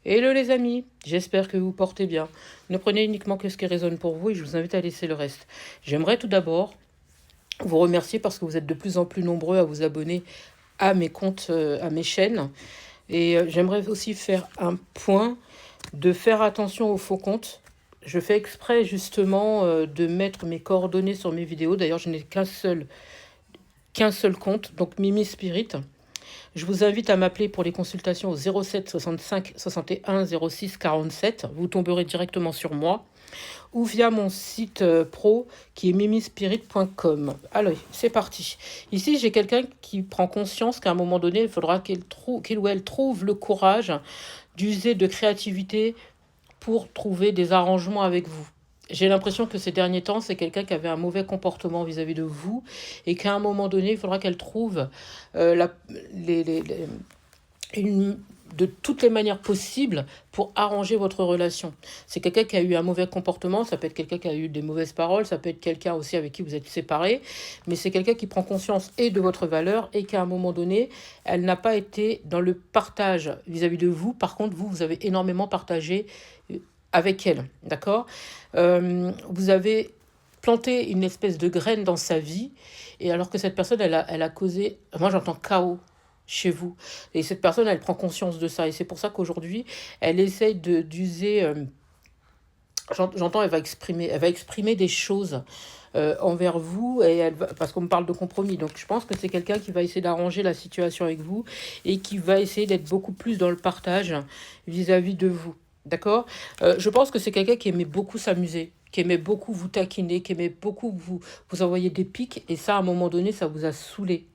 Hello les amis, j'espère que vous portez bien. Ne prenez uniquement que ce qui résonne pour vous et je vous invite à laisser le reste. J'aimerais tout d'abord vous remercier parce que vous êtes de plus en plus nombreux à vous abonner à mes comptes, à mes chaînes. Et j'aimerais aussi faire un point de faire attention aux faux comptes. Je fais exprès justement de mettre mes coordonnées sur mes vidéos. D'ailleurs, je n'ai qu'un seul compte, donc Mimi Spirit. Je vous invite à m'appeler pour les consultations au 07 65 61 06 47. Vous tomberez directement sur moi ou via mon site pro qui est mimispirit.com. Allez, c'est parti. Ici, j'ai quelqu'un qui prend conscience qu'à un moment donné, il faudra qu'il ou elle trouve le courage d'user de créativité pour trouver des arrangements avec vous. J'ai l'impression que ces derniers temps, c'est quelqu'un qui avait un mauvais comportement vis-à-vis de vous et qu'à un moment donné, il faudra qu'elle trouve euh, la, les, de toutes les manières possibles pour arranger votre relation. C'est quelqu'un qui a eu un mauvais comportement, ça peut être quelqu'un qui a eu des mauvaises paroles, ça peut être quelqu'un aussi avec qui vous êtes séparés, mais c'est quelqu'un qui prend conscience et de votre valeur et qu'à un moment donné, elle n'a pas été dans le partage vis-à-vis de vous. Par contre, vous avez énormément partagé avec elle, d'accord. Vous avez planté une espèce de graine dans sa vie, et alors que cette personne, elle a causé, moi j'entends chaos chez vous. Et cette personne, elle prend conscience de ça. Et c'est pour ça qu'aujourd'hui, elle essaye d'user... j'entends, elle va exprimer des choses envers vous, parce qu'on me parle de compromis. Donc je pense que c'est quelqu'un qui va essayer d'arranger la situation avec vous et qui va essayer d'être beaucoup plus dans le partage vis-à-vis de vous. D'accord. Je pense que c'est quelqu'un qui aimait beaucoup s'amuser, qui aimait beaucoup vous taquiner, qui aimait beaucoup vous envoyer des pics. Et ça, à un moment donné, ça vous a saoulé.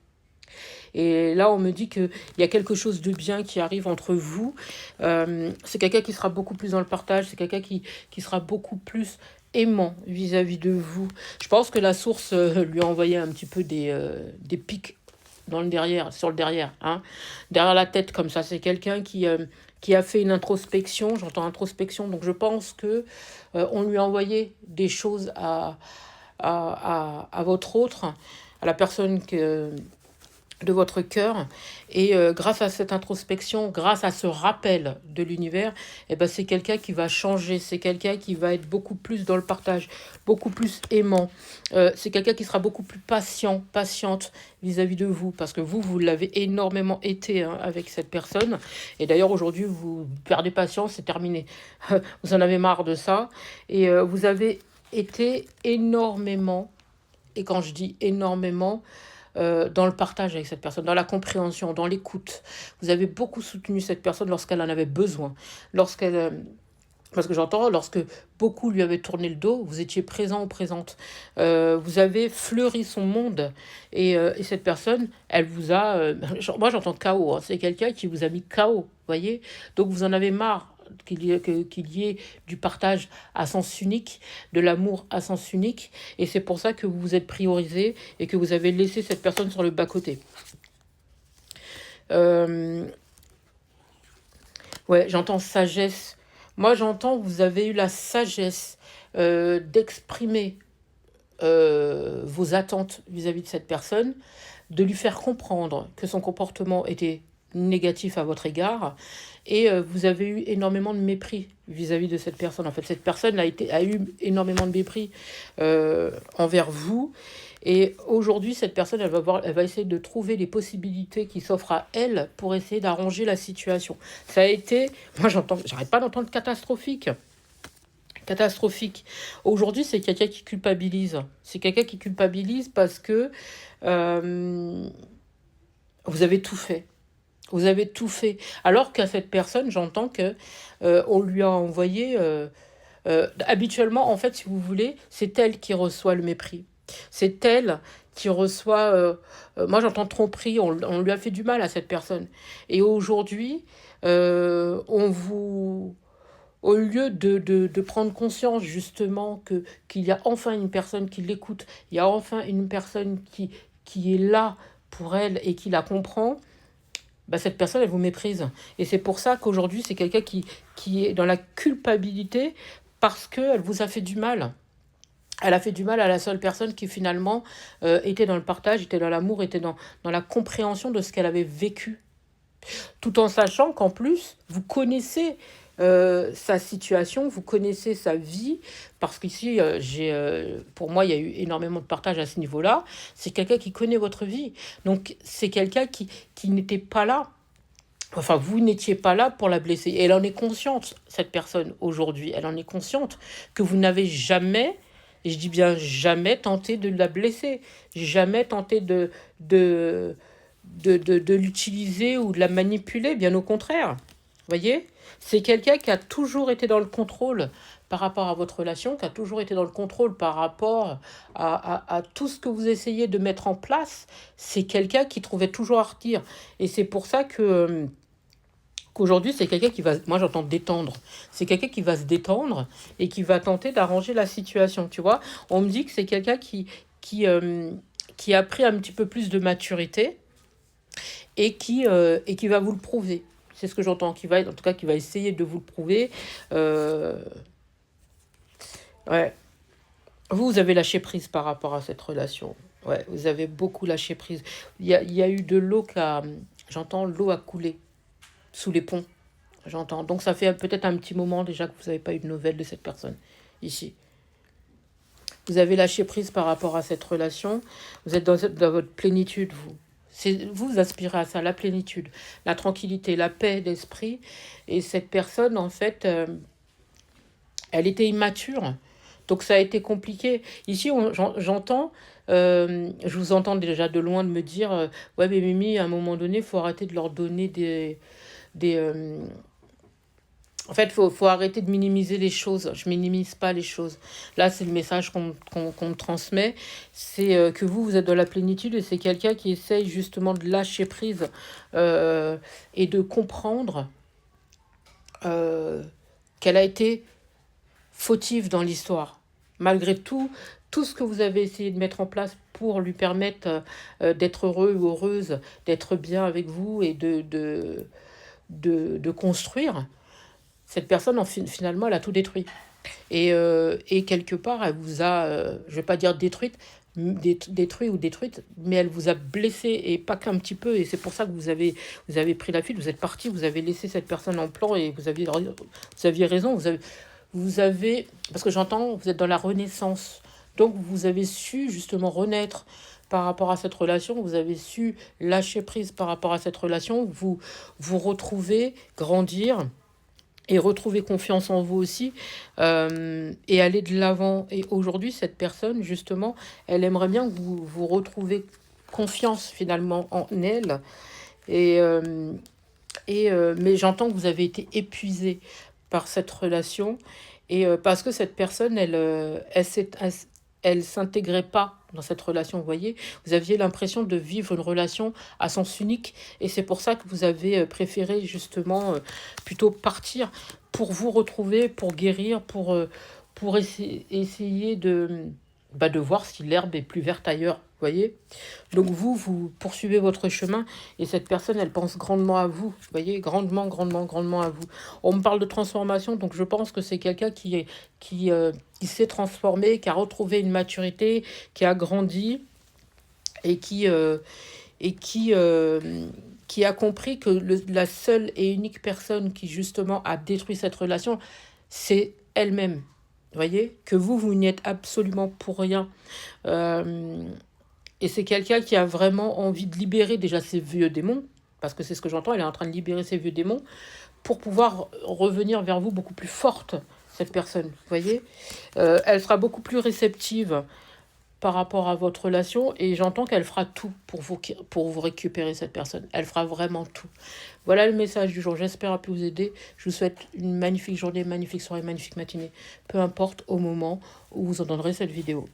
Et là, on me dit qu'il y a quelque chose de bien qui arrive entre vous. C'est quelqu'un qui sera beaucoup plus dans le partage. C'est quelqu'un qui sera beaucoup plus aimant vis-à-vis de vous. Je pense que la source lui a envoyé un petit peu des pics dans le derrière, sur le derrière, hein, derrière la tête comme ça. C'est quelqu'un qui a fait une introspection. J'entends introspection, donc je pense que on lui a envoyé des choses à votre autre, à la personne de votre cœur. Et grâce à cette introspection, grâce à ce rappel de l'univers, eh ben, c'est quelqu'un qui va changer, c'est quelqu'un qui va être beaucoup plus dans le partage, beaucoup plus aimant. C'est quelqu'un qui sera beaucoup plus patiente vis-à-vis de vous, parce que vous l'avez énormément été, hein, avec cette personne. Et d'ailleurs, aujourd'hui, vous perdez patience, c'est terminé. Vous en avez marre de ça. Et vous avez été énormément, et quand je dis énormément, dans le partage avec cette personne, dans la compréhension, dans l'écoute. Vous avez beaucoup soutenu cette personne lorsqu'elle en avait besoin. Lorsqu'elle, parce que j'entends, lorsque beaucoup lui avaient tourné le dos, vous étiez présent ou présente. Vous avez fleuri son monde. Et cette personne, elle vous a... moi, j'entends chaos, hein. C'est quelqu'un qui vous a mis chaos, voyez. Donc, vous en avez marre qu'il y ait du partage à sens unique, de l'amour à sens unique. Et c'est pour ça que vous vous êtes priorisé et que vous avez laissé cette personne sur le bas-côté. Ouais, j'entends sagesse. Moi, j'entends que vous avez eu la sagesse d'exprimer vos attentes vis-à-vis de cette personne, de lui faire comprendre que son comportement était négatif à votre égard, et vous avez eu énormément de mépris vis-à-vis de cette personne. En fait, cette personne a eu énormément de mépris envers vous. Et aujourd'hui, cette personne, elle va essayer de trouver les possibilités qui s'offrent à elle pour essayer d'arranger la situation. Ça a été, moi j'arrête pas d'entendre catastrophique. Catastrophique. Aujourd'hui, c'est quelqu'un qui culpabilise. C'est quelqu'un qui culpabilise parce que euh, vous avez tout fait. Vous avez tout fait. Alors qu'à cette personne, j'entends que on lui a envoyé... habituellement, en fait, si vous voulez, c'est elle qui reçoit le mépris. C'est elle qui reçoit... moi, j'entends tromperie. On lui a fait du mal à cette personne. Et aujourd'hui, on vous... Au lieu de prendre conscience justement qu'il y a enfin une personne qui l'écoute, il y a enfin une personne qui est là pour elle et qui la comprend, bah, cette personne, elle vous méprise. Et c'est pour ça qu'aujourd'hui, c'est quelqu'un qui est dans la culpabilité parce qu'elle vous a fait du mal. Elle a fait du mal à la seule personne qui finalement était dans le partage, était dans l'amour, était dans la compréhension de ce qu'elle avait vécu. Tout en sachant qu'en plus, vous connaissez sa situation, vous connaissez sa vie, parce qu'ici, pour moi, il y a eu énormément de partage à ce niveau-là. C'est quelqu'un qui connaît votre vie. Donc, c'est quelqu'un qui n'était pas là. Enfin, vous n'étiez pas là pour la blesser. Et elle en est consciente, cette personne, aujourd'hui. Elle en est consciente que vous n'avez jamais, et je dis bien jamais, tenté de la blesser. Jamais tenté de l'utiliser ou de la manipuler, bien au contraire. Vous voyez? C'est quelqu'un qui a toujours été dans le contrôle par rapport à votre relation, qui a toujours été dans le contrôle par rapport à tout ce que vous essayez de mettre en place. C'est quelqu'un qui trouvait toujours à redire. Et c'est pour ça qu'aujourd'hui, c'est quelqu'un qui va, moi j'entends détendre, c'est quelqu'un qui va se détendre et qui va tenter d'arranger la situation, tu vois. On me dit que c'est quelqu'un qui a pris un petit peu plus de maturité et qui va vous le prouver. C'est ce que j'entends, en tout cas, qui va essayer de vous le prouver. Euh, ouais. Vous avez lâché prise par rapport à cette relation. Ouais, vous avez beaucoup lâché prise. Il y a eu de l'eau j'entends l'eau a coulé sous les ponts. J'entends. Donc ça fait peut-être un petit moment déjà que vous n'avez pas eu de nouvelles de cette personne ici. Vous avez lâché prise par rapport à cette relation. Vous êtes dans votre plénitude, vous. Vous aspirez à ça, la plénitude, la tranquillité, la paix d'esprit. Et cette personne, en fait, elle était immature. Donc ça a été compliqué. Ici, j'entends, je vous entends déjà de loin de me dire, ouais, mais Mimi, à un moment donné, il faut arrêter de leur donner des, en fait, faut arrêter de minimiser les choses. Je minimise pas les choses. Là, c'est le message qu'on me transmet. C'est que vous êtes dans la plénitude et c'est quelqu'un qui essaye justement de lâcher prise et de comprendre euh, qu'elle a été fautive dans l'histoire. Malgré tout ce que vous avez essayé de mettre en place pour lui permettre d'être heureux ou heureuse, d'être bien avec vous et de construire, cette personne, finalement, elle a tout détruit. Et quelque part, elle vous a, je ne vais pas dire détruit ou détruite, mais elle vous a blessé, et pas qu'un petit peu. Et c'est pour ça que vous avez pris la fuite, vous êtes parti, vous avez laissé cette personne en plan, et vous aviez raison. Parce que j'entends, vous êtes dans la renaissance. Donc, vous avez su justement renaître par rapport à cette relation, vous avez su lâcher prise par rapport à cette relation, vous retrouver, grandir et retrouver confiance en vous aussi, et aller de l'avant. Et aujourd'hui, cette personne, justement, elle aimerait bien que vous retrouviez confiance finalement en elle. Et, mais j'entends que vous avez été épuisé par cette relation, et parce que cette personne, elle s'intégrait pas dans cette relation, vous voyez. Vous aviez l'impression de vivre une relation à sens unique, et c'est pour ça que vous avez préféré justement plutôt partir pour vous retrouver, pour guérir, pour essayer de voir si l'herbe est plus verte ailleurs, vous voyez. Donc vous poursuivez votre chemin, et cette personne, elle pense grandement à vous, vous voyez, grandement, grandement, grandement à vous. On me parle de transformation, donc je pense que c'est quelqu'un qui s'est transformé, qui a retrouvé une maturité, qui a grandi, et qui a compris que la seule et unique personne qui justement a détruit cette relation, c'est elle-même. Vous voyez, que vous n'y êtes absolument pour rien. Euh, et c'est quelqu'un qui a vraiment envie de libérer déjà ses vieux démons, parce que c'est ce que j'entends, elle est en train de libérer ses vieux démons, pour pouvoir revenir vers vous beaucoup plus forte, cette personne. Vous voyez, elle sera beaucoup plus réceptive par rapport à votre relation, et j'entends qu'elle fera tout pour vous récupérer, cette personne. Elle fera vraiment tout. Voilà le message du jour. J'espère avoir pu vous aider. Je vous souhaite une magnifique journée, magnifique soirée, magnifique matinée. Peu importe au moment où vous entendrez cette vidéo.